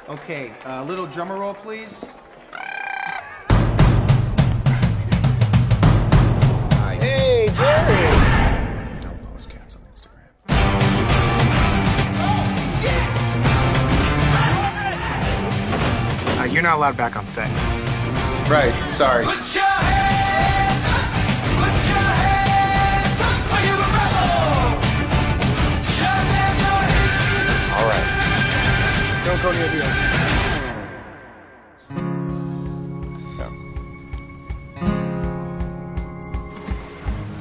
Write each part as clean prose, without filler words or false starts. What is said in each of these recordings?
Okay, a little drummer roll, please. Hey, Jerry! Don't post cats on Instagram. You're not allowed back on set. Right, sorry. Put your hands up! Put your hands up! Are you a rebel? Show them your hands! All right. Don't go near the ocean.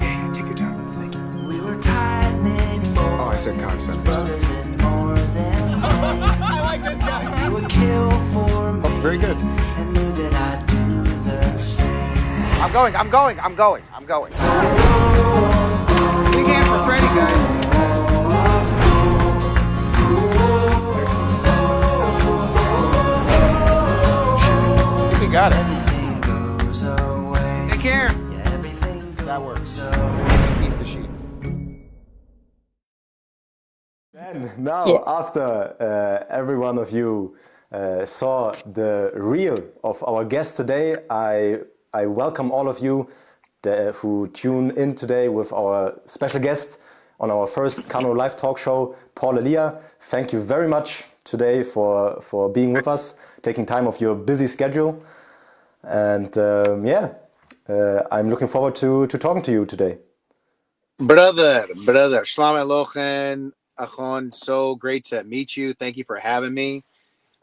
Yeah, take your time. Thank you. We were tied knit Oh, I said cocksuckers. brothers and more than I like this guy. You would kill for me. Oh, very good. And knew that I'd do the same. I'm going. Big hand for Freddie, guys. I think we got it. Everything goes away. Take care. Yeah, everything goes That works. away. Keep the sheet. And now, after every one of you saw the reel of our guest today, I welcome all of you who tune in today with our special guest on our first Kano Live Talk show, Paul Elia. Thank you very much today for being with us, taking time off your busy schedule. And I'm looking forward to talking to you today. Brother, Shalom Alochen, Achon, so great to meet you. Thank you for having me.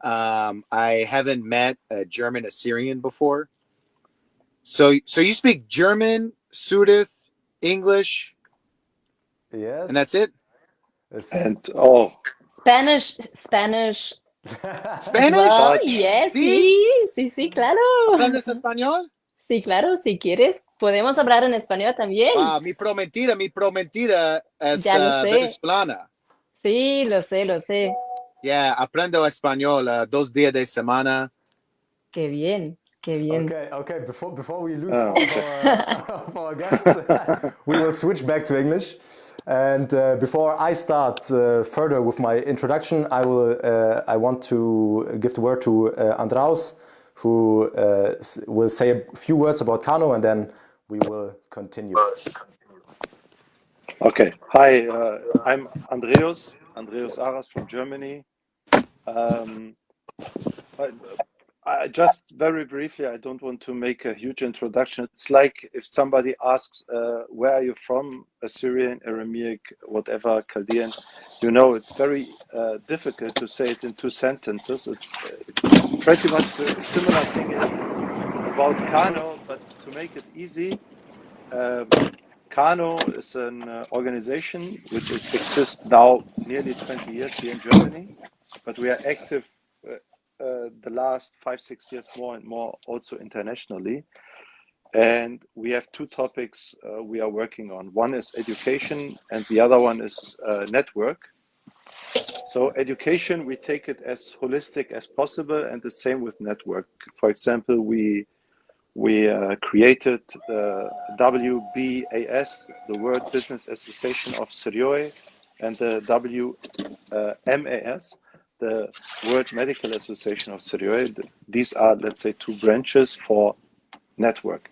I haven't met a German Assyrian before. So you speak German, Sudith, English, Yes. and that's it? And Spanish. Spanish? Wow, Dutch. yes, Sí? sí, claro. ¿Aprendes español? Sí, claro, si quieres, podemos hablar en español también. Mi prometida es Ya lo sé. venezolana. Sí, lo sé. Yeah, aprendo español 2 días de semana. Qué bien. Okay. Before we lose all of our guests, we will switch back to English. And before I start further with my introduction, I want to give the word to Andraus, who will say a few words about Kano, and then we will continue. Okay. Hi, I'm Andreas Aras from Germany. I just very briefly, I don't want to make a huge introduction. It's like if somebody asks, where are you from? Assyrian, Aramaic, whatever, Chaldean. You know, it's very difficult to say it in 2 sentences. It's pretty much a similar thing about Kano, but to make it easy, Kano is an organization which exists now nearly 20 years here in Germany, but we are active the last 5-6 years more and more also internationally. And we have 2 topics we are working on. One is education and the other one is network. So education, we take it as holistic as possible, and the same with network. For example, we created the WBAS, the World Business Association of Syrioi, and the WMAS, the World Medical Association of Syrioi. These are, let's say, 2 branches for network.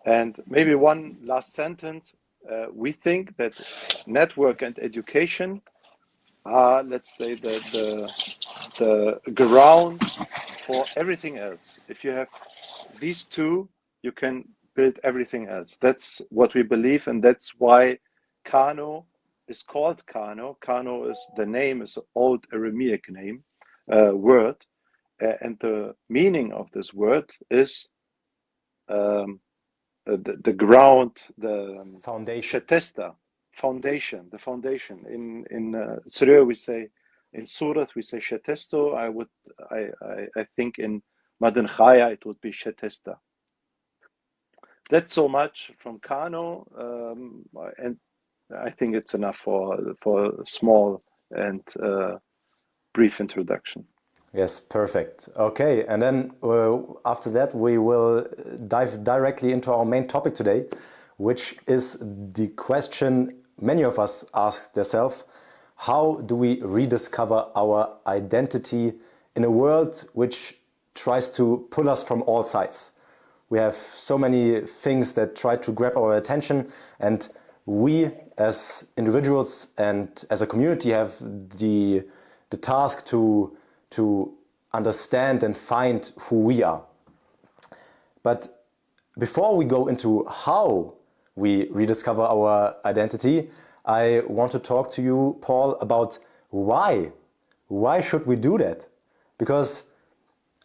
And maybe one last sentence. We think that network and education are, let's say, the ground for everything else. If you have these 2, you can build everything else. That's what we believe, and that's why Kano is called Kano. Kano is the name, is an old Aramaic name, word, and the meaning of this word is the ground, the Foundation. Shetesta, foundation, the foundation. In Syria we say, in Surat we say Shetesto. I think in Madan Chaya it would be Shetesta. That's so much from Kano, and I think it's enough for a small and brief introduction. Yes, perfect. Okay, and then after that we will dive directly into our main topic today, which is the question many of us ask themselves: how do we rediscover our identity in a world which tries to pull us from all sides. We have so many things that try to grab our attention, and we as individuals and as a community have the task to understand and find who we are. But before we go into how we rediscover our identity, I want to talk to you, Paul, about why. Why should we do that? Because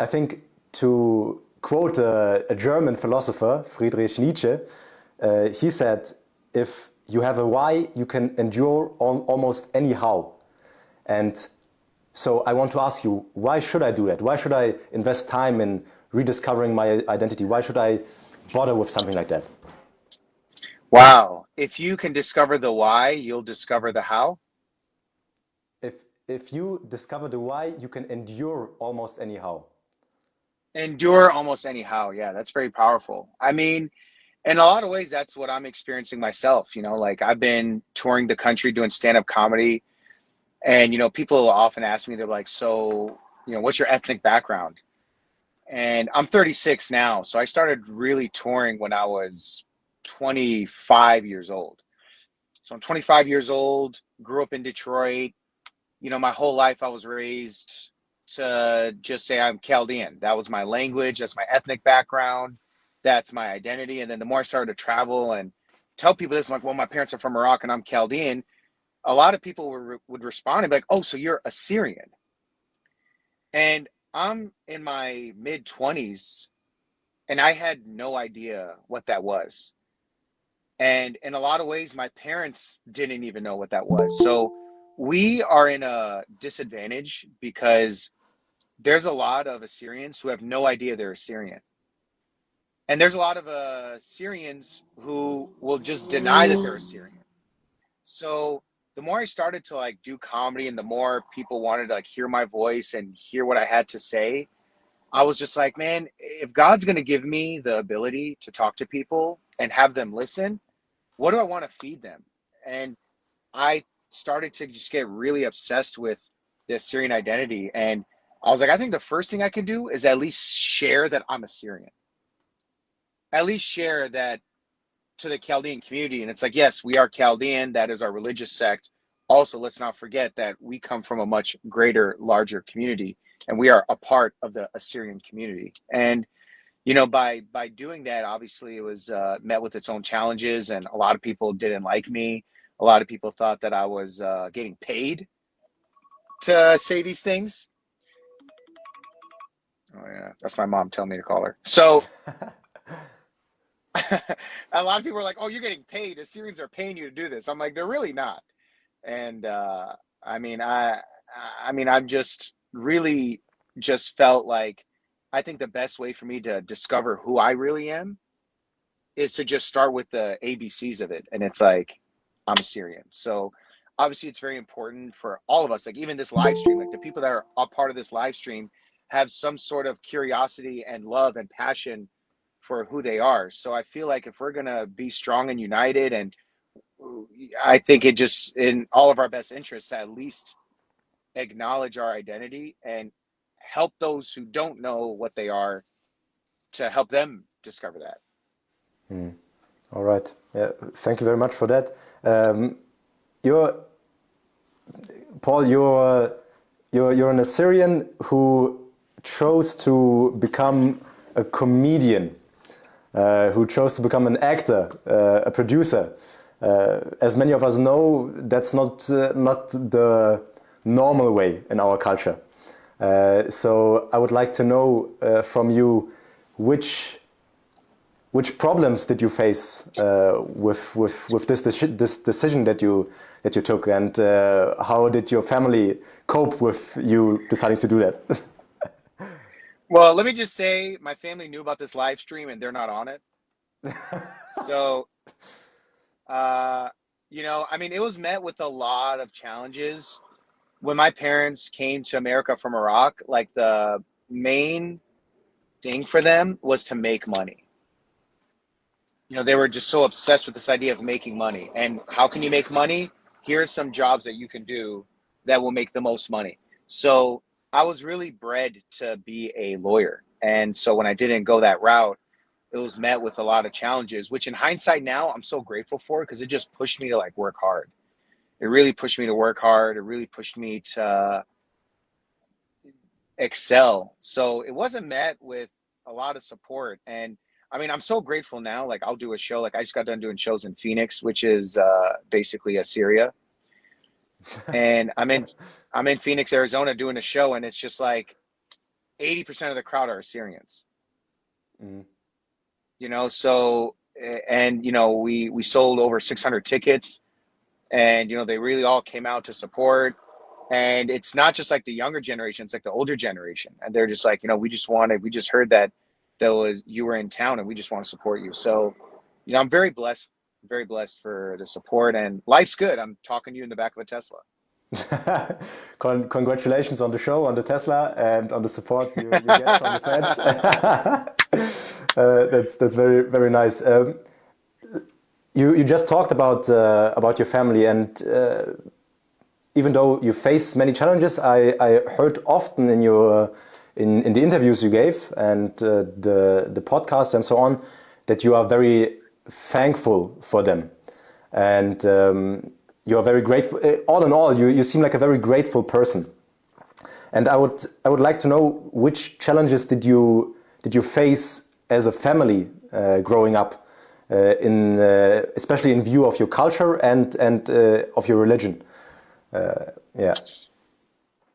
I think, to quote a German philosopher, Friedrich Nietzsche, he said, if you have a why, you can endure almost anyhow. And so I want to ask you, why should I do that? Why should I invest time in rediscovering my identity? Why should I bother with something like that? Wow. If you can discover the why, you'll discover the how. If you discover the why, you can endure almost anyhow. Endure almost anyhow. Yeah, that's very powerful. I mean, in a lot of ways, that's what I'm experiencing myself. You know, like I've been touring the country doing stand-up comedy. And, you know, people often ask me, they're like, so, you know, what's your ethnic background? And I'm 36 now. So I started really touring when I was 25 years old. So I'm 25 years old, grew up in Detroit. You know, my whole life I was raised to just say I'm Chaldean. That was my language. That's my ethnic background. That's my identity. And then the more I started to travel and tell people this, I'm like, well, my parents are from Iraq and I'm Chaldean. A lot of people would respond and be like, oh, so you're Assyrian. And I'm in my mid 20s and I had no idea what that was. And in a lot of ways, my parents didn't even know what that was. So we are in a disadvantage because there's a lot of Assyrians who have no idea they're Assyrian. And there's a lot of Assyrians who will just deny that they're Assyrian. So the more I started to like do comedy and the more people wanted to like hear my voice and hear what I had to say, I was just like, man, if God's going to give me the ability to talk to people and have them listen, what do I want to feed them? And I started to just get really obsessed with the Assyrian identity. And I was like, I think the first thing I can do is at least share that I'm Assyrian. At least share that to the Chaldean community. And it's like, yes, we are Chaldean. That is our religious sect. Also, let's not forget that we come from a much greater, larger community, and we are a part of the Assyrian community. And, you know, by doing that, obviously it was met with its own challenges, and a lot of people didn't like me. A lot of people thought that I was getting paid to say these things. Oh yeah, that's my mom telling me to call her. So a lot of people are like, "Oh, you're getting paid. Assyrians are paying you to do this." I'm like, they're really not. And I mean, I've just really just felt like I think the best way for me to discover who I really am is to just start with the ABCs of it. And it's like, I'm Assyrian. So obviously it's very important for all of us, like even this live stream, like the people that are a part of this live stream have some sort of curiosity and love and passion for who they are. So I feel like if we're going to be strong and united, and I think it just in all of our best interests to at least acknowledge our identity and help those who don't know what they are to help them discover that. All right. Yeah. Thank you very much for that. You're Paul. You're an Assyrian who chose to become a comedian, who chose to become an actor, a producer. As many of us know, that's not the normal way in our culture. So I would like to know from you which problems did you face with this decision that you took, and how did your family cope with you deciding to do that? Well, let me just say my family knew about this live stream and they're not on it. So, you know, I mean, it was met with a lot of challenges. When my parents came to America from Iraq, like the main thing for them was to make money. You know, they were just so obsessed with this idea of making money. And how can you make money? Here's some jobs that you can do that will make the most money. So I was really bred to be a lawyer. And so when I didn't go that route, it was met with a lot of challenges, which in hindsight now I'm so grateful for because it just pushed me to like work hard. It really pushed me to work hard. It really pushed me to excel. So it wasn't met with a lot of support. And I mean, I'm so grateful now. Like I'll do a show. Like I just got done doing shows in Phoenix, which is basically Assyria. And I'm in Phoenix, Arizona doing a show, and it's just like 80% of the crowd are Assyrians. Mm. So and we sold over 600 tickets, and they really all came out to support. And it's not just like the younger generation, it's like the older generation, and they're just like, we just heard that you were in town, and we just want to support you. So I'm very blessed for the support, and life's good. I'm talking to you in the back of a Tesla. Congratulations on the show, on the Tesla, and on the support you get from the fans. That's very very nice. You just talked about your family, and even though you face many challenges, I heard often in your in the interviews you gave and the podcasts and so on that you are very thankful for them, and you are very grateful. All in all, you seem like a very grateful person. And I would like to know, which challenges did you face as a family growing up, especially in view of your culture and of your religion. Yeah.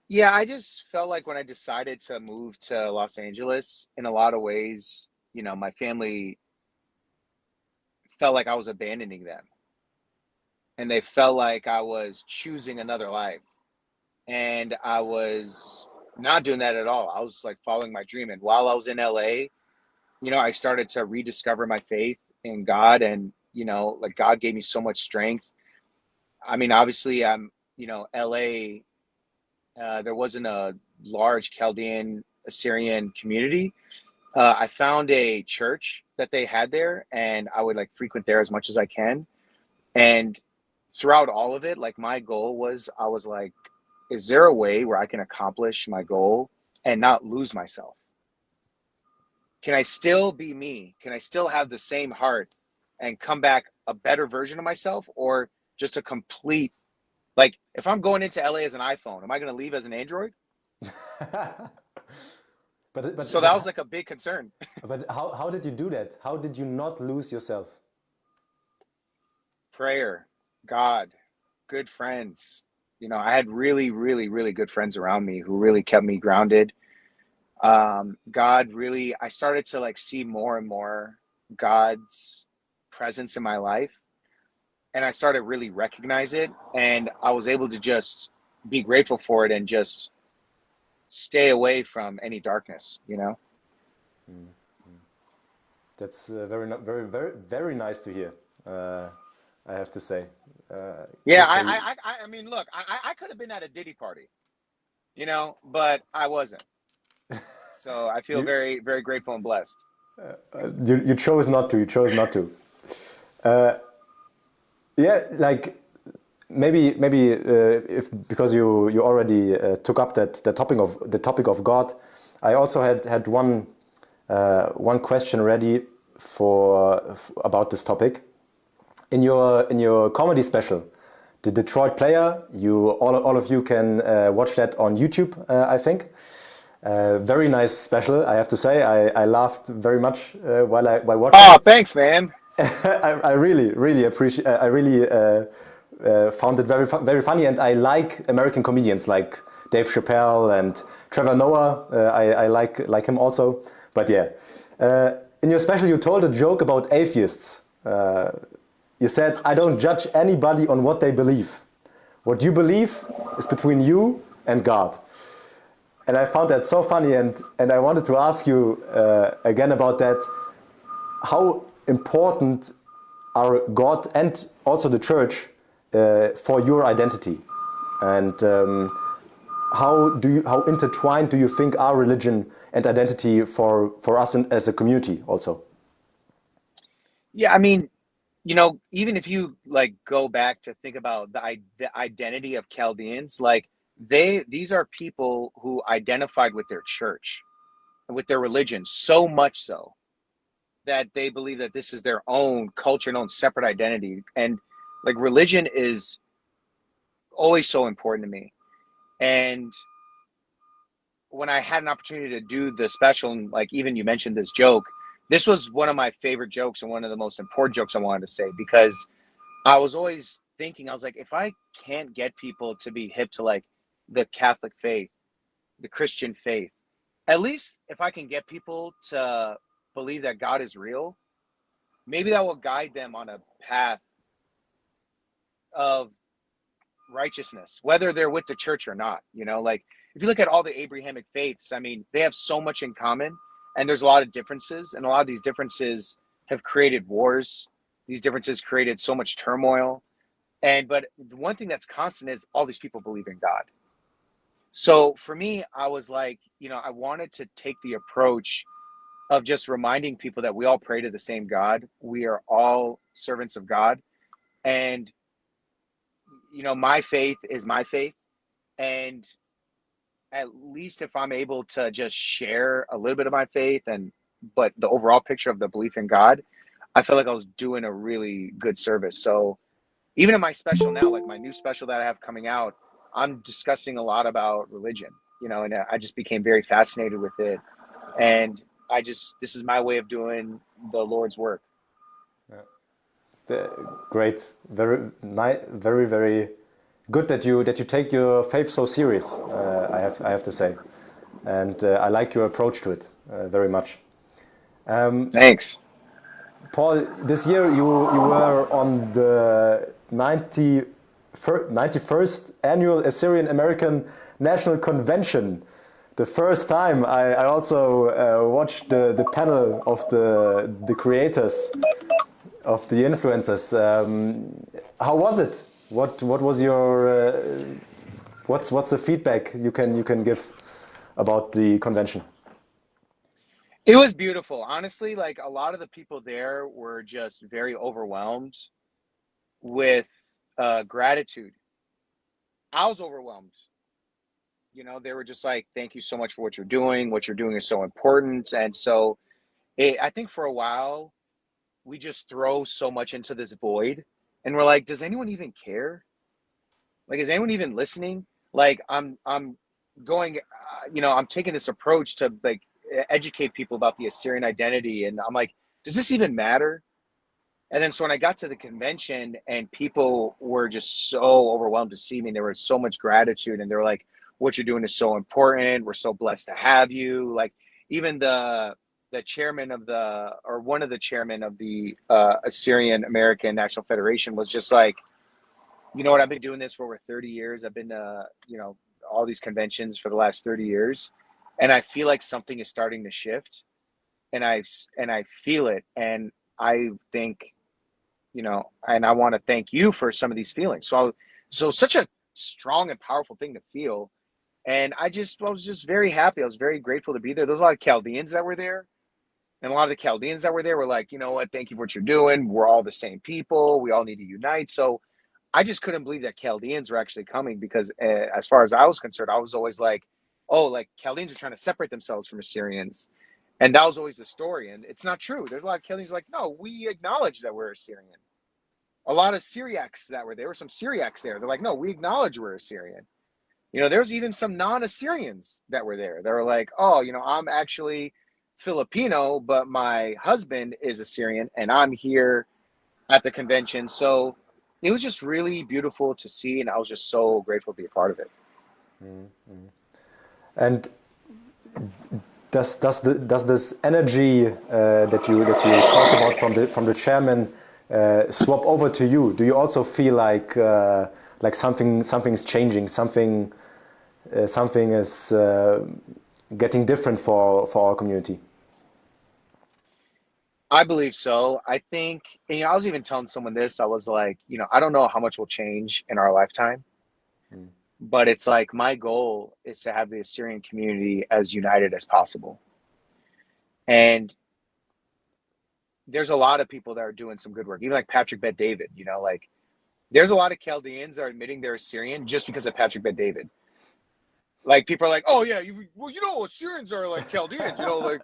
Yeah, I just felt like when I decided to move to Los Angeles, in a lot of ways, my family felt like I was abandoning them, and they felt like I was choosing another life. And I was not doing that at all. I was like following my dream. And while I was in LA, I started to rediscover my faith in God. And, like God gave me so much strength. I mean, obviously, LA, there wasn't a large Chaldean Assyrian community. I found a church that they had there, and I would like frequent there as much as I can. And throughout all of it, like my goal was, I was like, is there a way where I can accomplish my goal and not lose myself? Can I still be me? Can I still have the same heart and come back a better version of myself, or just a complete, like, if I'm going into LA as an iPhone, am I going to leave as an Android? So that was like a big concern. But how did you do that? How did you not lose yourself? Prayer, God, good friends. I had really, really, really good friends around me who really kept me grounded. God really, I started to like see more and more God's presence in my life, and I started really recognize it, and I was able to just be grateful for it and just stay away from any darkness. That's very, very, very nice to hear. I have to say. Yeah, Good for you. I mean, look, I could have been at a Diddy party, but I wasn't. So I feel You, very, very grateful and blessed. you chose not to. You chose not to. Yeah, like maybe if because you already took up the topic of God, I also had one question ready about this topic. In your comedy special, the Detroit Player, all of you can watch that on YouTube, I think. Very nice special, I have to say. I laughed very much while watching Oh, it. thanks, man. I really appreciate. I really found it very funny, and I like American comedians like Dave Chappelle and Trevor Noah. I like him also. But yeah, in your special, you told a joke about atheists. You said, "I don't judge anybody on what they believe. What you believe is between you and God." And I found that so funny, and I wanted to ask you again about that. How important are God and also the church for your identity? And how intertwined do you think are religion and identity for us as a community also? Yeah, I mean, even if you like go back to think about the identity of Chaldeans, like these are people who identified with their church and with their religion, so much so that they believe that this is their own culture and own separate identity. And like religion is always so important to me. And when I had an opportunity to do the special, and like even you mentioned this joke, this was one of my favorite jokes and one of the most important jokes I wanted to say, because I was always thinking, I was like, if I can't get people to be hip to like the Catholic faith, the Christian faith, at least if I can get people to believe that God is real, maybe that will guide them on a path of righteousness, whether they're with the church or not. You know, like if you look at all the Abrahamic faiths, I mean, they have so much in common, and there's a lot of differences, and a lot of these differences have created wars. These differences created so much turmoil. But the one thing that's constant is all these people believe in God. So for me, I was like, I wanted to take the approach of just reminding people that we all pray to the same God. We are all servants of God. And, my faith is my faith. And at least if I'm able to just share a little bit of my faith but the overall picture of the belief in God, I felt like I was doing a really good service. So even in my special now, like my new special that I have coming out, I'm discussing a lot about religion, and I just became very fascinated with it. And this is my way of doing the Lord's work. Great, very nice, very very good that you take your faith so serious. I have to say, and I like your approach to it very much. Thanks. Paul, this year you were on the 91st annual Assyrian American National Convention. The first time I also watched the panel of the creators, of the influencers. How was it? What was your what's the feedback you can give about the convention? It was beautiful. Honestly, like a lot of the people there were just very overwhelmed with gratitude. I was overwhelmed. They were just like, thank you so much for what you're doing. What you're doing is so important. And so I think for a while, we just throw so much into this void, and we're like, does anyone even care? Like, is anyone even listening? Like, I'm going, I'm taking this approach to like educate people about the Assyrian identity. And I'm like, does this even matter? And then so when I got to the convention and people were just so overwhelmed to see me, there was so much gratitude, and they were like, what you're doing is so important. We're so blessed to have you. Like even the chairman or one of the chairmen of the Assyrian American National Federation was just like, I've been doing this for over 30 years. I've been to, all these conventions for the last 30 years. And I feel like something is starting to shift, and I feel it. And I think, and I want to thank you for some of these feelings. So such a strong and powerful thing to feel. And I was just very happy. I was very grateful to be there. There was a lot of Chaldeans that were there. And a lot of the Chaldeans that were there were like, you know what, thank you for what you're doing. We're all the same people. We all need to unite. So I just couldn't believe that Chaldeans were actually coming, because as far as I was concerned, I was always like, oh, like Chaldeans are trying to separate themselves from Assyrians. And that was always the story. And it's not true. There's a lot of Chaldeans like, no, we acknowledge that we're Assyrian. A lot of Syriacs that were there were some Syriacs there. They're like, no, we acknowledge we're Assyrian. There's even some non-Assyrians that were there. They were like, oh, I'm actually Filipino, but my husband is Assyrian, and I'm here at the convention. So it was just really beautiful to see, and I was just so grateful to be a part of it. Mm-hmm. And does this energy that you talked about from the chairman swap over to you? Do you also feel like something's changing, something is getting different for our community? I believe so. I think, and I was even telling someone this. I was like, I don't know how much will change in our lifetime, but it's like my goal is to have the Assyrian community as united as possible. And there's a lot of people that are doing some good work, even like Patrick Bet David. Like there's a lot of Chaldeans that are admitting they're Assyrian just because of Patrick Bet David. Like people are like, oh yeah, well, Assyrians are like Chaldeans, like,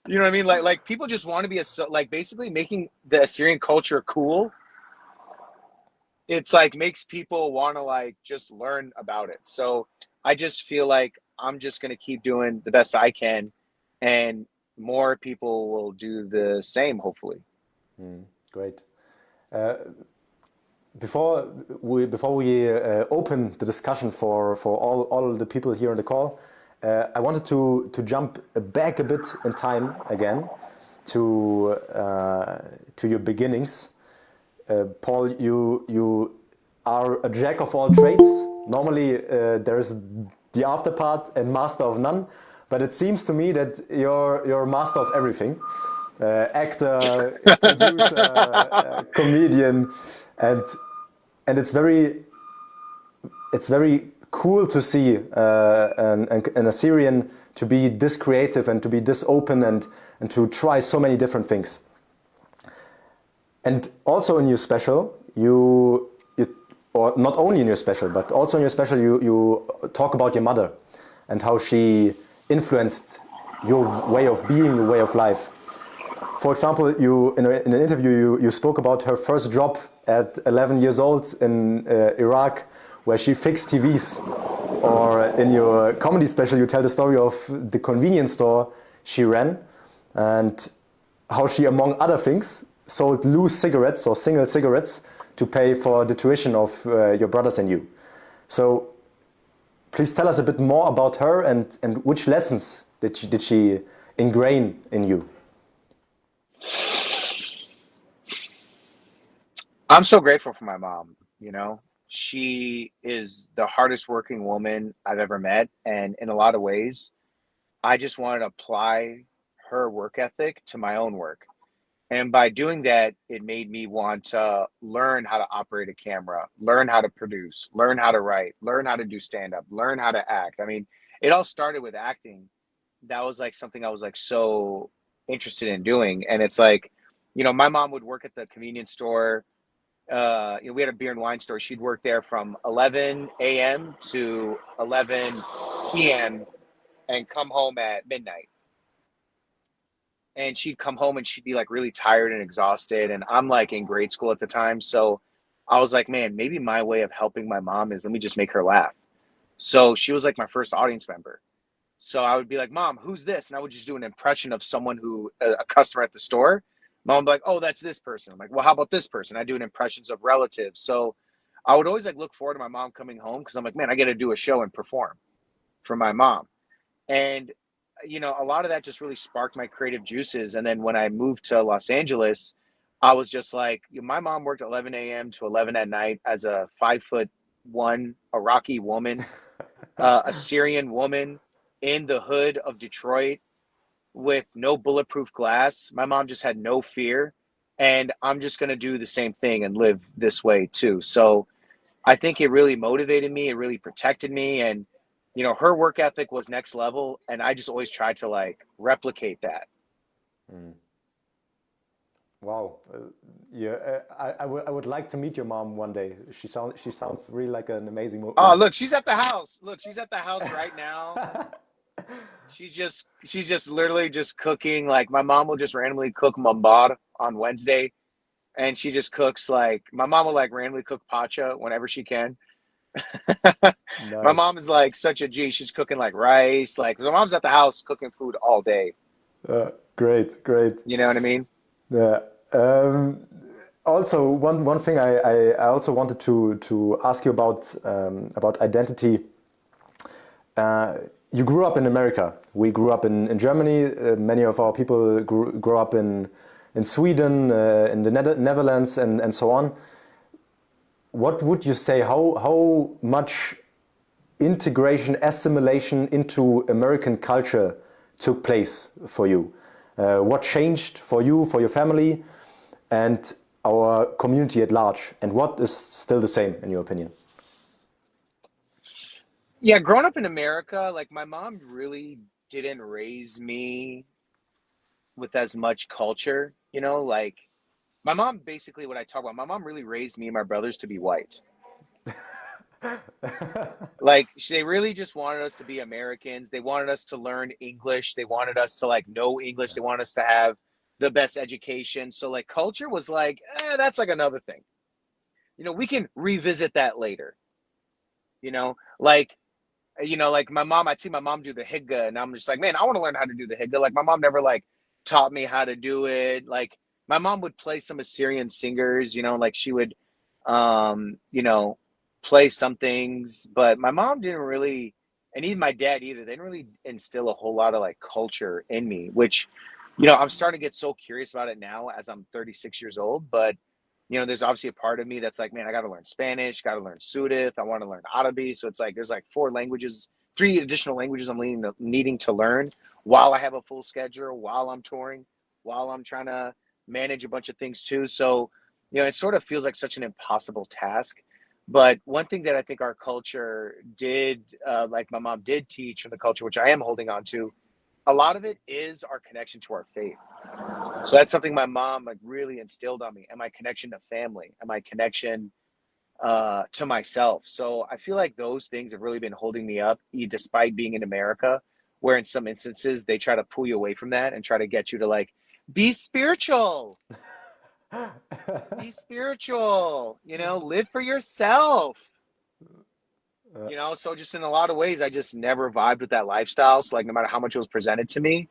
you know what I mean? Like people just want to be like basically making the Assyrian culture cool. It's like makes people want to like just learn about it. So I just feel like I'm just gonna keep doing the best I can, and more people will do the same, hopefully. Great. Uh, before we open the discussion for all the people here on the call, I wanted to jump back a bit in time again to your beginnings. Paul, you are a jack of all trades. Normally, there's the after part and master of none, but it seems to me that you're master of everything. Actor, producer, comedian, and it's very cool to see an Assyrian to be this creative and to be this open and to try so many different things. And also in your special, or not only in your special, but also in your special, you talk about your mother and how she influenced your way of being, your way of life. For example, you in an interview you spoke about her first job at 11 years old in Iraq, where she fixed TVs. Or in your comedy special, you tell the story of the convenience store she ran and how she, among other things, sold loose cigarettes or single cigarettes to pay for the tuition of your brothers and you. So please tell us a bit more about her and which lessons did she ingrain in you? I'm so grateful for my mom, She is the hardest working woman I've ever met. And in a lot of ways, I just wanted to apply her work ethic to my own work. And by doing that, it made me want to learn how to operate a camera, learn how to produce, learn how to write, learn how to do stand up, learn how to act. I mean, it all started with acting. That was like something I was like so interested in doing. And it's like, my mom would work at the convenience store. We had a beer and wine store. She'd work there from 11 a.m. to 11 p.m. and come home at midnight. And she'd come home and she'd be like really tired and exhausted. And I'm like in grade school at the time. So I was like, man, maybe my way of helping my mom is let me just make her laugh. So she was like my first audience member. So I would be like, Mom, who's this? And I would just do an impression of someone a customer at the store. Mom would be like, oh, that's this person. I'm like, well, how about this person? I do an impressions of relatives. So I would always like look forward to my mom coming home because I'm like, man, I get to do a show and perform for my mom. And a lot of that just really sparked my creative juices. And then when I moved to Los Angeles, I was just like, my mom worked 11 a.m. to 11 at night as a 5'1" Iraqi woman, a Syrian woman in the hood of Detroit with no bulletproof glass. My mom just had no fear. And I'm just going to do the same thing and live this way too. So I think it really motivated me. It really protected me. And her work ethic was next level, and I just always tried to like replicate that. Wow, yeah, I would like to meet your mom one day. She sounds really like an amazing woman. Oh, look, she's at the house. Look, she's at the house right now. she's just literally just cooking. Like my mom will just randomly cook mambar on Wednesday, and she just cooks like my mom will like randomly cook pacha whenever she can. My Nice. mom is like such a G. She's cooking like rice. Like my mom's at the house cooking food all day. Great. You know what I mean? Yeah. Also, one thing I also wanted to ask you about identity. You grew up in America. We grew up in Germany. Many of our people grew up in Sweden, in the Netherlands, and so on. What would you say? How much integration, assimilation into American culture took place for you? What changed for you, for your family, and our community at large? And what is still the same, in your opinion? Yeah, growing up in America, like my mom really didn't raise me with as much culture, like my mom basically what I talk about, my mom really raised me and my brothers to be white. Like they really just wanted us to be Americans. They wanted us to learn English. They wanted us to like know English. They wanted us to have the best education. So like culture was like, that's like another thing. We can revisit that later. You know, like like my mom, I'd see my mom do the hygge, and I'm just like, man, I want to learn how to do the hygge. Like my mom never like taught me how to do it. Like my mom would play some Assyrian singers, like she would, play some things, but my mom didn't really, and even my dad either. They didn't really instill a whole lot of like culture in me, which, I'm starting to get so curious about it now as I'm 36 years old, but there's obviously a part of me that's like, man, I got to learn Spanish, got to learn Sudith. I want to learn Arabic. So it's like, there's like three additional languages I'm needing to learn while I have a full schedule, while I'm touring, while I'm trying to manage a bunch of things too. So, it sort of feels like such an impossible task. But one thing that I think our culture did, like my mom did teach from the culture, which I am holding on to, a lot of it is our connection to our faith. So that's something my mom like really instilled on me, and my connection to family, and my connection to myself. So I feel like those things have really been holding me up, despite being in America, where in some instances they try to pull you away from that and try to get you to like be spiritual, live for yourself. So just in a lot of ways, I just never vibed with that lifestyle. So like no matter how much it was presented to me,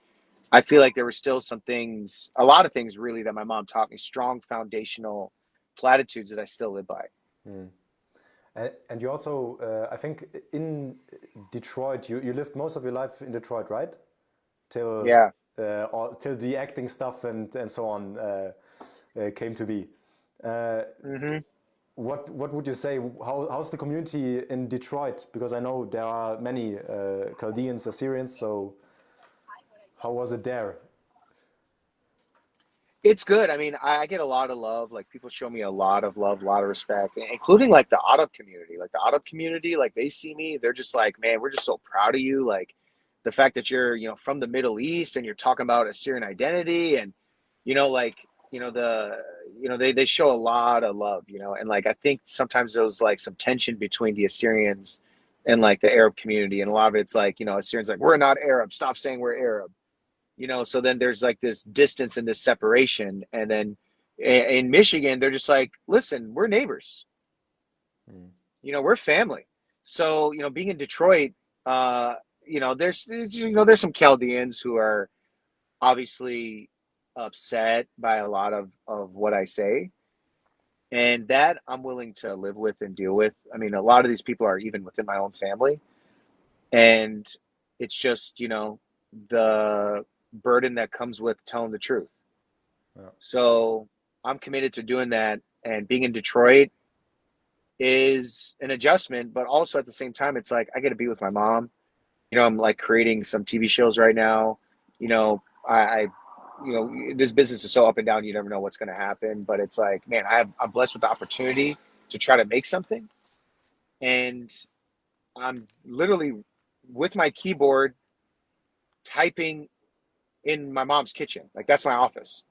I feel like there were still a lot of things really that my mom taught me, strong foundational platitudes that I still live by. And you also, I think, in Detroit, you lived most of your life in Detroit, right? Till Yeah. till the acting stuff and so on came to be. What would you say? How's the community in Detroit? Because I know there are many Chaldeans, Assyrians. So how was it there? It's good. I mean, I get a lot of love. Like people show me a lot of love, a lot of respect, including like the Arab community. Like the Arab community, like they see me, they're just like, man, we're just so proud of you. Like the fact that you're, from the Middle East and you're talking about Assyrian identity, and they show a lot of love, and like I think sometimes there was like some tension between the Assyrians and like the Arab community, and a lot of it's like, Assyrians like, we're not Arab, stop saying we're Arab. So then there's like this distance and this separation. And then in Michigan, they're just like, listen, we're neighbors. We're family. So, being in Detroit, there's some Chaldeans who are obviously upset by a lot of what I say. And that I'm willing to live with and deal with. I mean, a lot of these people are even within my own family. And it's just, the burden that comes with telling the truth. So I'm committed to doing that, and being in Detroit is an adjustment, but also at the same time, it's like I get to be with my mom. I'm like creating some TV shows right now. I this business is so up and down, you never know what's going to happen, but it's like, man, I'm blessed with the opportunity to try to make something, and I'm literally with my keyboard typing in my mom's kitchen. Like that's my office.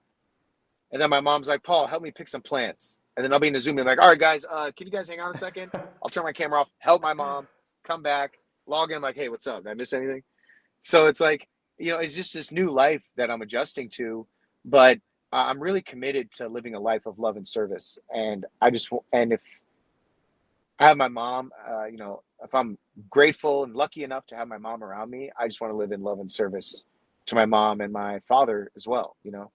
And then my mom's like, Paul, help me pick some plants. And then I'll be in the Zoom and like, all right, guys, can you guys hang on a second? I'll turn my camera off, help my mom, come back, log in, like, hey, what's up? Did I miss anything? So it's like, it's just this new life that I'm adjusting to, but I'm really committed to living a life of love and service. And if I have my mom, if I'm grateful and lucky enough to have my mom around me, I just want to live in love and service to my mom and my father as well. Yeah.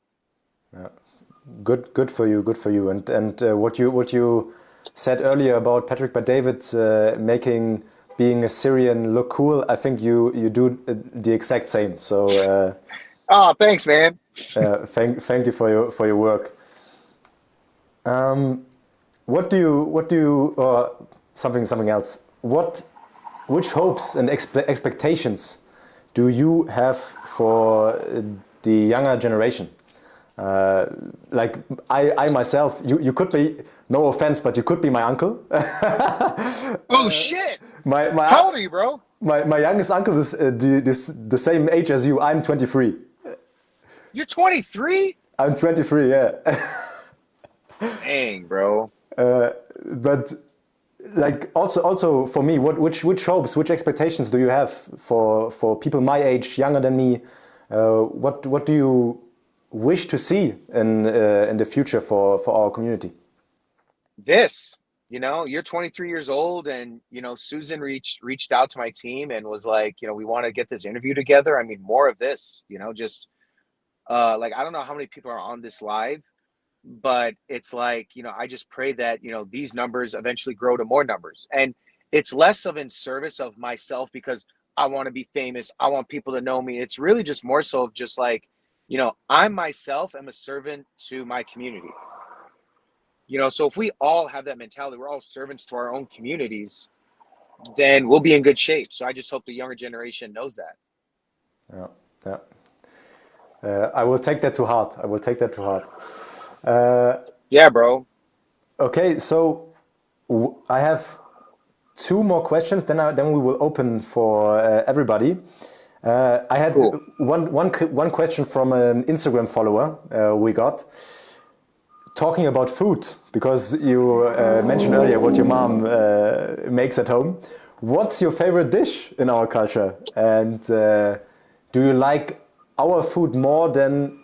Good for you. Good for you. And what you said earlier about Patrick Bet-David making being a Syrian look cool, I think you do the exact same. So. Oh, thanks, man. Thank you for your work. What do you something else? Which hopes and expectations do you have for the younger generation? Like I myself, you could be, no offense, but you could be my uncle. Oh shit! My How old are you, bro? My youngest uncle is the same age as you. I'm 23. You're 23? I'm 23. Yeah. Dang, bro. But like also for me, which hopes, which expectations do you have for people my age, younger than me? What do you wish to see in the future for our community? This, you're 23 years old, and Susan reached out to my team and was like, we want to get this interview together. I mean, more of this, just like, I don't know how many people are on this live, but it's like, I just pray that, these numbers eventually grow to more numbers. And it's less of in service of myself because I want to be famous. I want people to know me. It's really just more so of just like, I myself am a servant to my community. So if we all have that mentality, we're all servants to our own communities, then we'll be in good shape. So I just hope the younger generation knows that. Yeah, yeah. I will take that to heart. I will take that to heart. Yeah, bro. Okay, so I have two more questions. Then we will open for everybody. I had Cool. one question from an Instagram follower we got. Talking about food, because you mentioned earlier what your mom makes at home. What's your favorite dish in our culture? And do you like our food more than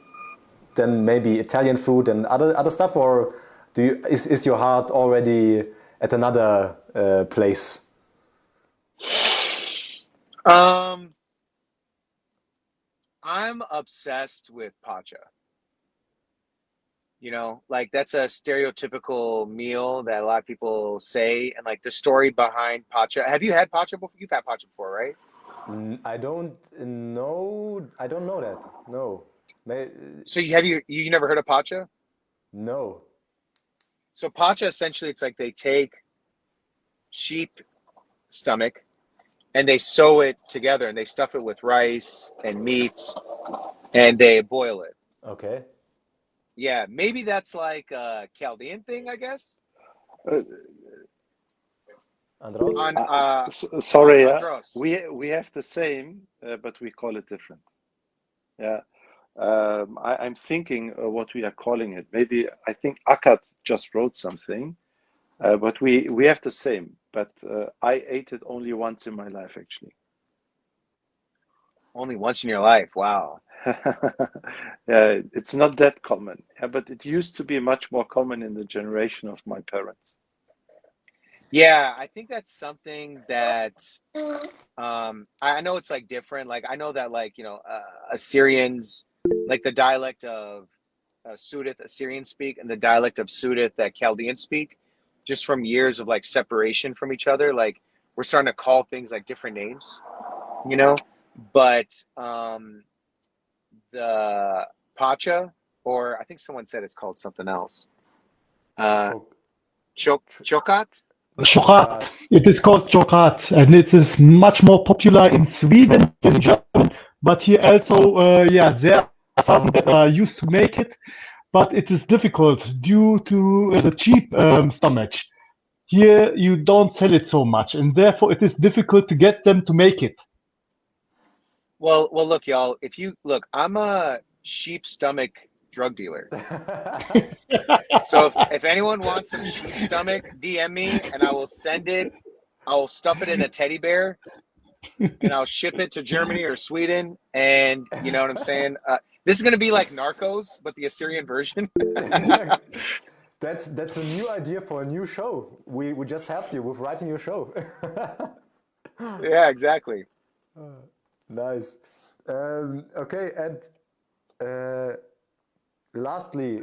maybe Italian food and other stuff, or is your heart already at another place? I'm obsessed with pacha. Like that's a stereotypical meal that a lot of people say, and like the story behind pacha. Have you had pacha before? You've had pacha before, right? I don't know. I don't know that. No. So you never heard of pacha? No. So pacha essentially, it's like they take sheep stomach and they sew it together and they stuff it with rice and meat and they boil it. Okay. Yeah, maybe that's like a Chaldean thing, I guess. Uh, Andros? On Sorry, Andros. we have the same, but we call it different. Yeah. I'm thinking what we are calling it. Maybe I think Akat just wrote something, but we have the same. But I ate it only once in my life, actually. Only once in your life. Wow. Yeah, it's not that common. Yeah, but it used to be much more common in the generation of my parents. Yeah, I think that's something that I know it's like different. Like I know that like, Assyrians, like the dialect of Sudith Assyrians speak and the dialect of Sudith that Chaldeans speak, just from years of like separation from each other. Like we're starting to call things like different names, but the pacha, or I think someone said it's called something else. Chokat? Chokat. It is called chokat, and it is much more popular in Sweden than in Germany. But here also, there are some that are used to make it, but it is difficult due to the cheap stomach. Here you don't sell it so much, and therefore it is difficult to get them to make it. Well, look, y'all. If you look, I'm a sheep stomach drug dealer. So if anyone wants some sheep stomach, DM me and I will send it. I will stuff it in a teddy bear and I'll ship it to Germany or Sweden. And you know what I'm saying? This is going to be like Narcos, but the Assyrian version. That's a new idea for a new show. We just helped you with writing your show. Yeah, exactly. Nice. Okay, and lastly,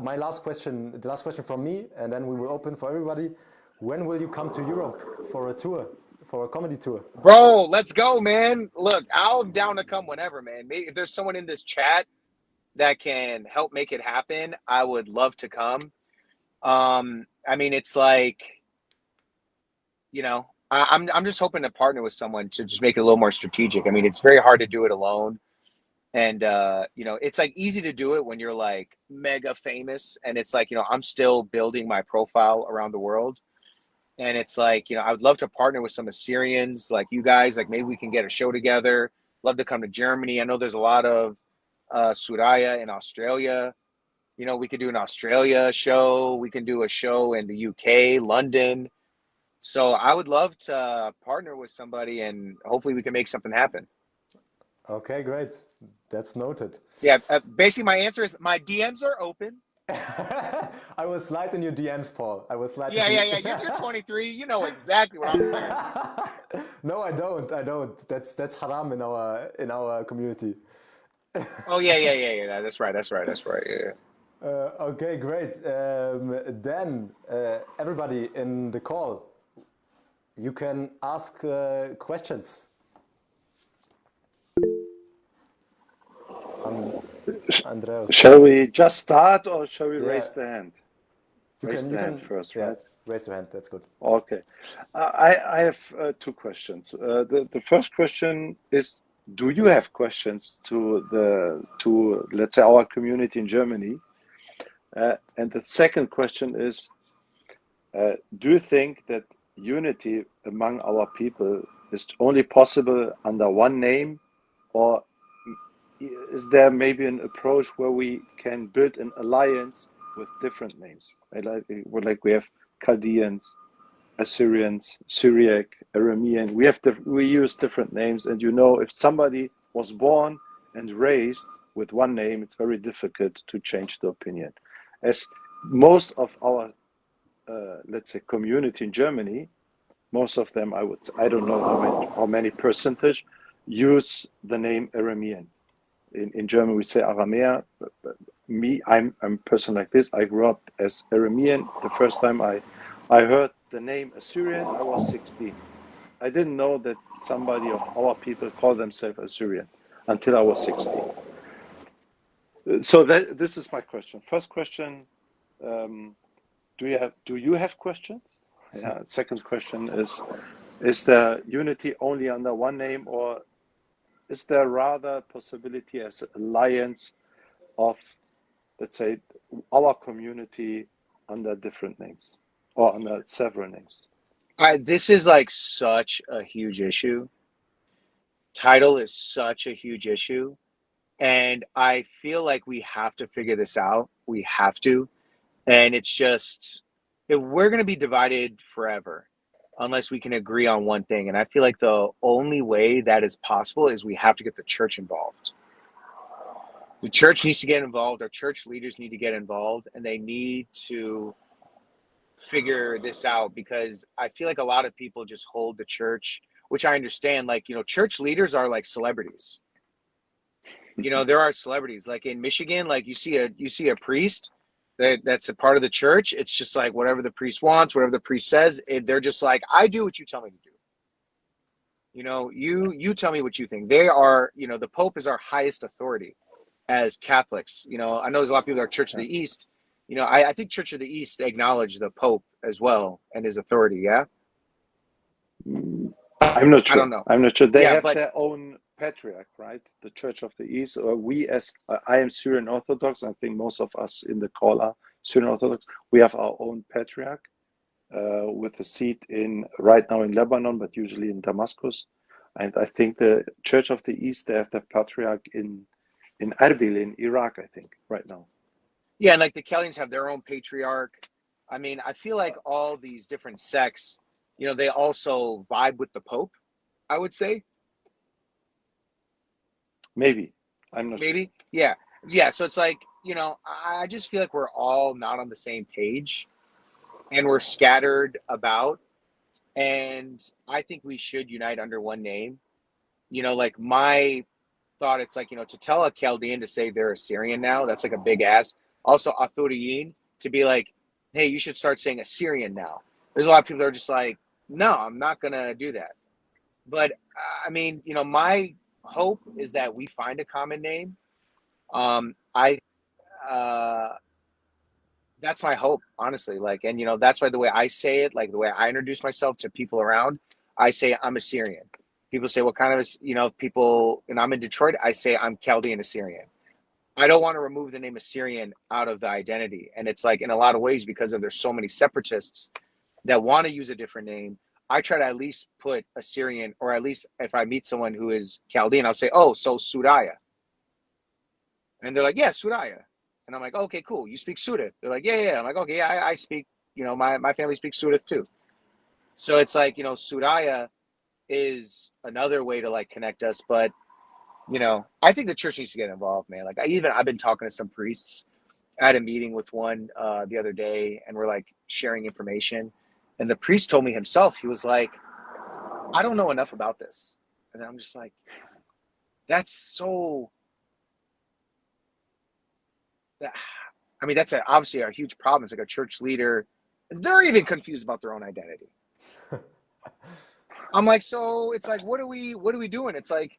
my last question, the last question from me, and then we will open for everybody. When will you come to Europe for a tour, for a comedy tour? Bro, let's go, man. Look, I'm down to come whenever, man. Maybe if there's someone in this chat that can help make it happen, I would love to come. I mean, it's like, I'm just hoping to partner with someone to just make it a little more strategic. I mean, it's very hard to do it alone. And, it's like easy to do it when you're like mega famous. And it's like, I'm still building my profile around the world. And it's like, I would love to partner with some Assyrians like you guys. Like maybe we can get a show together. Love to come to Germany. I know there's a lot of Suraya in Australia. We could do an Australia show. We can do a show in the UK, London. So I would love to partner with somebody, and hopefully we can make something happen. Okay, great. That's noted. Yeah, basically my answer is my DMs are open. I will slide in your DMs, Paul. I will slide Yeah, in yeah, yeah. You're 23. You know exactly what I'm saying. No, I don't. I don't. That's haram in our community. Oh yeah, yeah, yeah, yeah. That's right. That's right. That's right. Yeah. Okay, great. Then everybody in the call, you can ask questions. Andreas. Shall we just start or shall we Yeah, raise the hand? you Raise can. the You hand can. first, Yeah, right? raise your hand. That's good. Okay. I have two questions. The first question is, do you have questions to let's say our community in Germany? And the second question is, do you think that unity among our people is only possible under one name, or is there maybe an approach where we can build an alliance with different names? Like we have Chaldeans, Assyrians, Syriac, Aramean. We use different names, and if somebody was born and raised with one name, it's very difficult to change the opinion. As most of our let's say community in Germany, most of them I don't know how many percentage use the name Aramean. In German we say Aramea. But me, I'm a person like this. I grew up as Aramean. The first time I heard the name Assyrian, I was 16. I didn't know that somebody of our people call themselves Assyrian until I was 16. So this is my question. First question, do you have questions? Yeah. Second question is there unity only under one name, or is there rather possibility as an alliance of, let's say, our community under different names or under several names? This is like such a huge issue. Title is such a huge issue. And I feel like we have to figure this out. We have to. And it's just, we're going to be divided forever unless we can agree on one thing. And I feel like the only way that is possible is we have to get the church involved. The church needs to get involved. Our church leaders need to get involved, and they need to figure this out, because I feel like a lot of people just hold the church, which I understand. Like, church leaders are like celebrities. There are celebrities like in Michigan, like you see a priest that's a part of the church. It's just like whatever the priest wants, whatever the priest says, they're just like, I do what you tell me to do. You tell me what you think. They are, the Pope is our highest authority as Catholics. I know there's a lot of people that are Church of the East. I think Church of the East acknowledge the Pope as well and his authority. Yeah. I'm not sure. I don't know. I'm not sure. They Yeah, have but their own patriarch, right? The Church of the East, or we as I am Syrian Orthodox. I think most of us in the call are Syrian Orthodox. We have our own patriarch with a seat right now in Lebanon, but usually in Damascus. And I think the Church of the East, they have the patriarch in Erbil in Iraq, I think, right now. yeah, and like the Chaldeans have their own patriarch. I mean, I feel like all these different sects, they also vibe with the Pope, I would say. Maybe. I'm not sure. Maybe. Yeah. Yeah. So it's like, I just feel like we're all not on the same page and we're scattered about. And I think we should unite under one name. Like my thought, it's like, to tell a Chaldean to say they're Assyrian now, that's like a big ass. Also, Athuriyin to be like, hey, you should start saying Assyrian now. There's a lot of people that are just like, no, I'm not going to do that. But I mean, my hope is that we find a common name. That's my hope, honestly. Like, and that's why the way I say it, like the way I introduce myself to people around, I say I'm Assyrian. People say, what kind of, people, and I'm in Detroit, I say I'm Chaldean Assyrian. I don't want to remove the name Assyrian out of the identity. And it's like in a lot of ways, because there's so many separatists that want to use a different name, I try to at least put Assyrian, or at least if I meet someone who is Chaldean, I'll say, oh, so Suraya. And they're like, yeah, Suraya. And I'm like, okay, cool. You speak Sudith. They're like, yeah. I'm like, okay, yeah, I speak, my family speaks Sudith too. So it's like, Suraya is another way to like connect us. But, I think the church needs to get involved, man. Like I've been talking to some priests. I had a meeting with one the other day, and we're like sharing information. And the priest told me himself, he was like, I don't know enough about this. And I'm just like, that's so, that's obviously a huge problem. It's like a church leader. They're even confused about their own identity. I'm like, so it's like, what are we doing? It's like,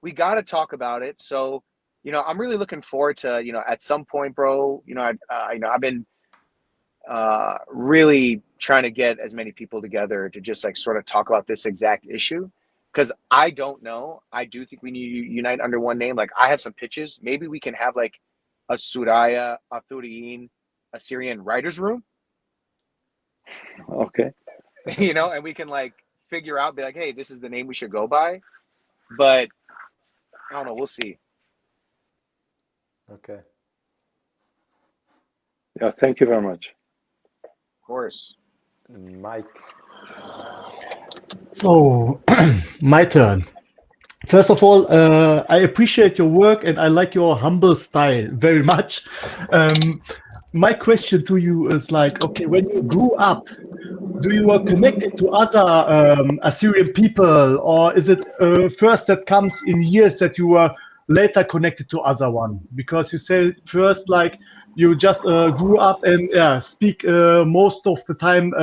we got to talk about it. So, I'm really looking forward to, at some point, bro, I've been really trying to get as many people together to just like sort of talk about this exact issue. Because I don't know. I do think we need to unite under one name. Like I have some pitches. Maybe we can have like a Suraya, Athuriyin, Assyrian writers room. Okay. And we can like figure out, be like, hey, this is the name we should go by. But I don't know. We'll see. Okay. Yeah, thank you very much. Of course. Mike. So, my turn. First of all, I appreciate your work and I like your humble style very much. My question to you is like, okay, when you grew up, do you were connected to other Assyrian people, or is it first that comes in years that you were later connected to other one? Because you said first like you just grew up and speak most of the time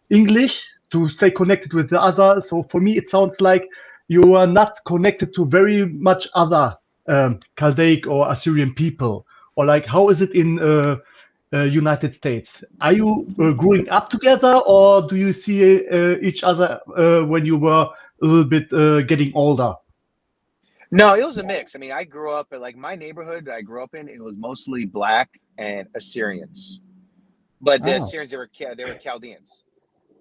English to stay connected with the other. So for me, it sounds like you are not connected to very much other Chaldaic or Assyrian people, or like how is it in United States? Are you growing up together, or do you see each other when you were a little bit getting older? No, it was a mix. I mean, I grew up at like my neighborhood I grew up in, it was mostly black and Assyrians. But the Oh, Assyrians, they were Chaldeans.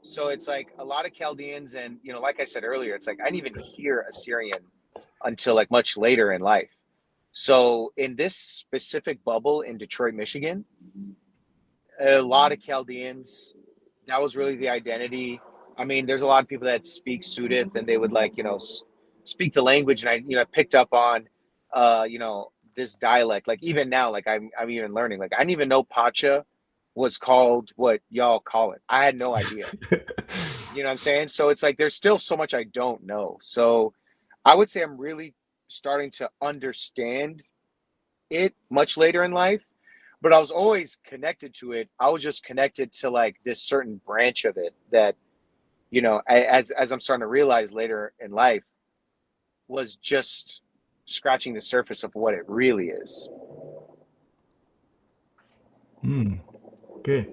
So it's like a lot of Chaldeans, and like I said earlier, it's like I didn't even hear Assyrian until like much later in life. So in this specific bubble in Detroit, Michigan, a lot of Chaldeans. That was really the identity. I mean, there's a lot of people that speak Sudith, and they would like speak the language, and I picked up on this dialect. Like even now, like I'm even learning. Like I didn't even know Pacha was called what y'all call it. I had no idea. You know what I'm saying? So it's like there's still so much I don't know. So I would say I'm really starting to understand it much later in life, but I was always connected to it. I was just connected to like this certain branch of it that, as I'm starting to realize later in life, was just scratching the surface of what it really is. okay.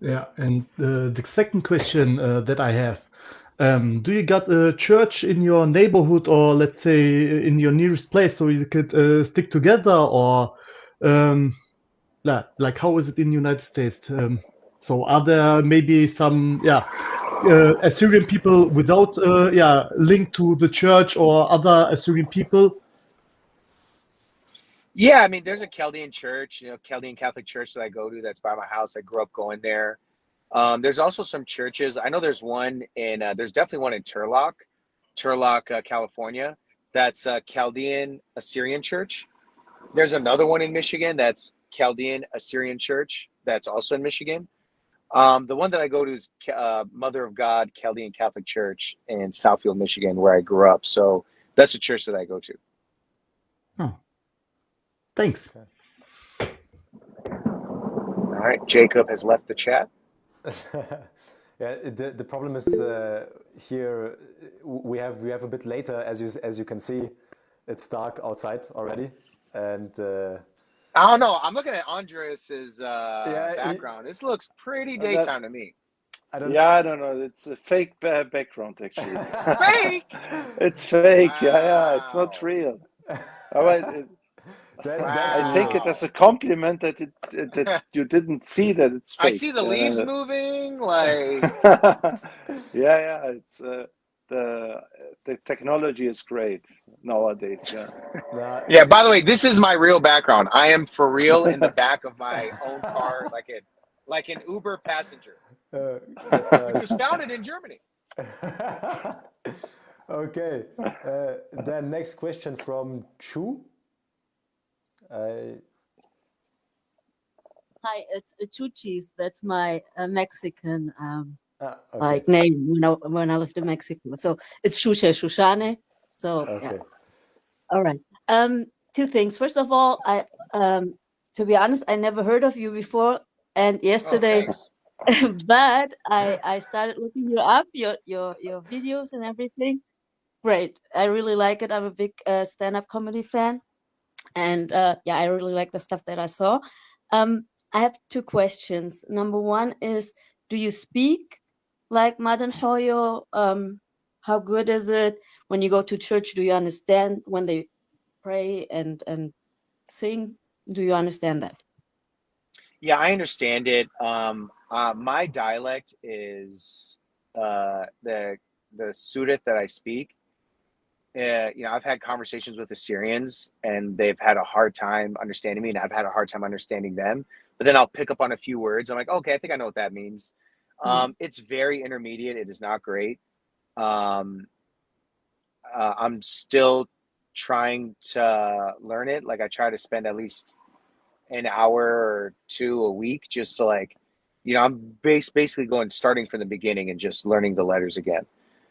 Yeah, and the second question that I have, do you got a church in your neighborhood, or let's say in your nearest place, so you could stick together, or like how is it in the United States? So are there maybe some Assyrian people without link to the church or other Assyrian people? Yeah, I mean, there's a Chaldean church, Chaldean Catholic church that I go to that's by my house. I grew up going there. There's also some churches. I know there's one there's definitely one in Turlock, California. That's a Chaldean Assyrian church. There's another one in Michigan that's Chaldean Assyrian church that's also in Michigan. The one that I go to is Mother of God Chaldean Catholic Church in Southfield, Michigan, where I grew up. So that's the church that I go to. Oh, thanks. All right, Jacob has left the chat. Yeah, the problem is here we have a bit later, as you can see, it's dark outside already, and I don't know. I'm looking at Andres's background. This looks pretty daytime to me. I don't know. It's a fake background, actually. It's fake. It's fake. Wow. Yeah, it's not real. All right. I take it as a compliment that that you didn't see that it's fake. I see the leaves moving. Like yeah. It's the technology is great nowadays. Yeah. yeah. By the way, this is my real background. I am for real in the back of my own car, like an Uber passenger. That's which was nice. founded in Germany. Okay. Then next question from Chu. I Hi, it's Chuchis. That's my Mexican okay. name when I lived in Mexico. So it's Shusha Shushane. So yeah. Okay. All right. Two things. First of all, to be honest, I never heard of you before, and Oh, yesterday, thanks. but I started looking you up, your videos and everything. Great. I really like it. I'm a big stand-up comedy fan. And yeah, I really like the stuff that I saw. I have two questions. Number one is, do you speak like Madan Hoyo? How good is it when you go to church? Do you understand when they pray and sing? Do you understand that? Yeah, I understand it. My dialect is the Sudat that I speak. I've had conversations with Assyrians, and they've had a hard time understanding me, and I've had a hard time understanding them. But then I'll pick up on a few words. I'm like, okay, I think I know what that means. It's very intermediate. It is not great. Um, I'm still trying to learn it. Like I try to spend at least an hour or two a week just to I'm basically starting from the beginning and just learning the letters again.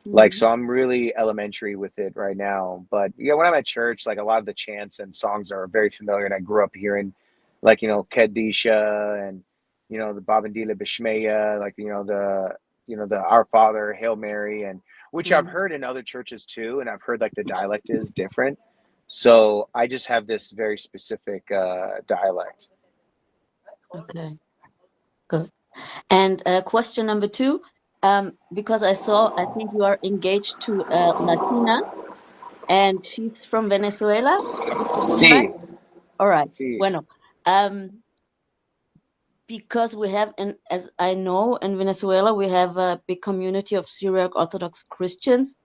Like, Mhm. so I'm really elementary with it right now. But yeah, when I'm at church, like a lot of the chants and songs are very familiar. And I grew up hearing Kedisha and, the Babandila Bishmeya, the Our Father, Hail Mary, and which I've Mhm. heard in other churches too. And I've heard like the dialect is different. So I just have this very specific dialect. Okay, good. And question number two, because I think you are engaged to Latina, and she's from Venezuela. Is it right? See, All right. see. Bueno, because we have, as I know, in Venezuela, we have a big community of Syriac Orthodox Christians.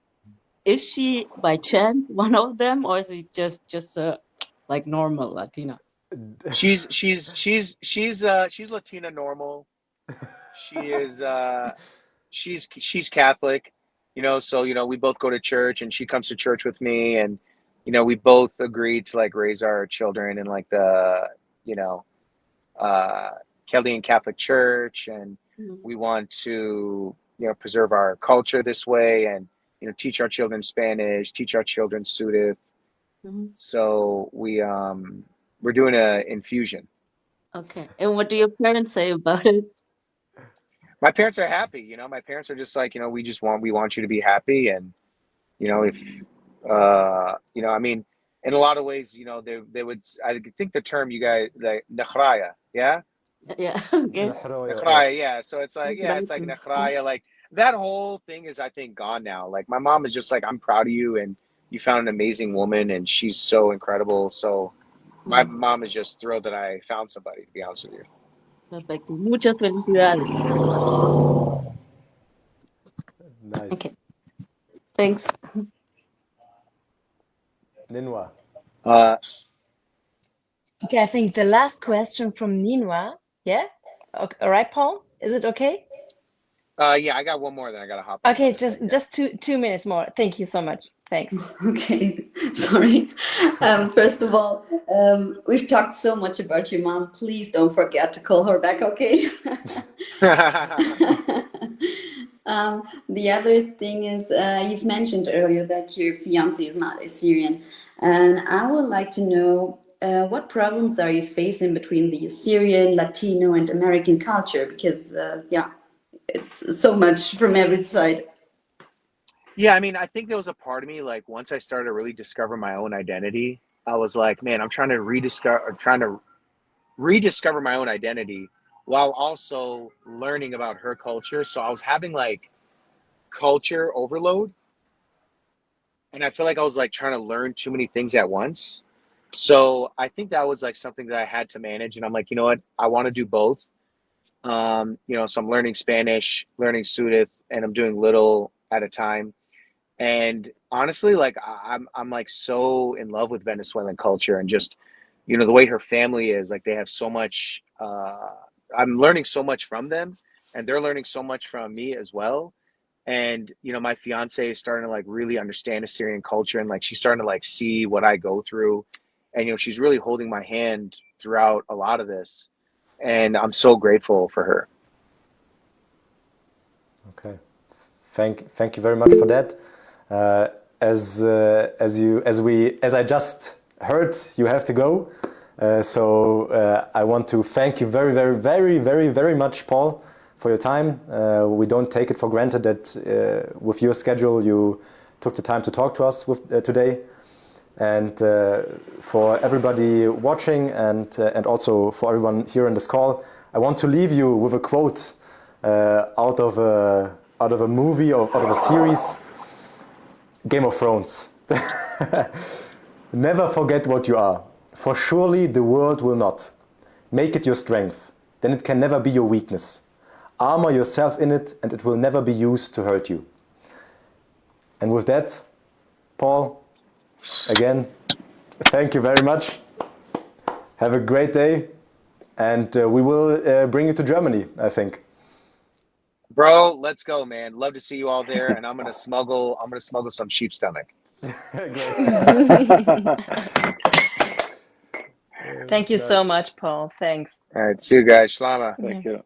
Is she by chance one of them, or is it just like normal Latina? She's Latina normal. She is she's Catholic, so we both go to church and she comes to church with me, and we both agreed to like raise our children in like the you know uh Chaldean Catholic Church, and Mhm. we want to preserve our culture this way, and teach our children Spanish, teach our children Sudan. Mhm. So we're doing a infusion. Okay. And what do your parents say about it? My parents are happy. My parents are just like, we want you to be happy. And if I mean, in a lot of ways, they would, I think the term you guys, like nechraya, yeah, Yeah. Okay. Nahroya, yeah. nechraya, yeah. So it's like, yeah, it's like Right. nechraya, like that whole thing is, I think, gone now. Like my mom is just like, I'm proud of you, and you found an amazing woman, and she's so incredible. So my Mm, mom is just thrilled that I found somebody, to be honest with you. perfecto. Muchas felicidades. Nice. Okay. Thanks. Ninwa. Uh, Okay, I think the last question from Ninwa. Yeah? Okay, all right, Paul? Is it okay? yeah, I got one more, then I got to hop on Okay, another just thing here. just two minutes more. Thank you so much. Thanks. Okay, sorry. First of all, we've talked so much about your mom. Please don't forget to call her back, okay? The other thing is, you've mentioned earlier that your fiance is not Assyrian, and I would like to know what problems are you facing between the Assyrian, Latino, and American culture? Because, yeah, it's so much from every side. Yeah, I mean, I think there was a part of me, like once I started to really discover my own identity, I was like, man, I'm trying to rediscover my own identity while also learning about her culture. So I was having like culture overload, and I feel like I was like trying to learn too many things at once. So I think that was like something that I had to manage, and I'm like, you know what, I want to do both. So I'm learning Spanish, learning Sudan, and I'm doing little at a time. And honestly, like I'm like so in love with Venezuelan culture, and just the way her family is. Like they have so much. I'm learning so much from them, and they're learning so much from me as well. And my fiance is starting to like really understand Assyrian culture, and like she's starting to like see what I go through, and she's really holding my hand throughout a lot of this, and I'm so grateful for her. Okay, thank you very much for that. As I just heard, you have to go. So I want to thank you very, very, very, very, very much, Paul, for your time. We don't take it for granted that with your schedule you took the time to talk to us today. And for everybody watching and also for everyone here on this call, I want to leave you with a quote out of a movie or out of a series, Game of Thrones. Never forget what you are, for surely the world will not. Make it your strength, then it can never be your weakness. Armor yourself in it, and it will never be used to hurt you. And with that, Paul, again, thank you very much. Have a great day, and we will bring you to Germany, I think. Bro, let's go, man. Love to see you all there, and I'm gonna smuggle some sheep stomach. Great. Thank you so much, Paul. Thanks. All right, see you guys. Shlama. Thank you.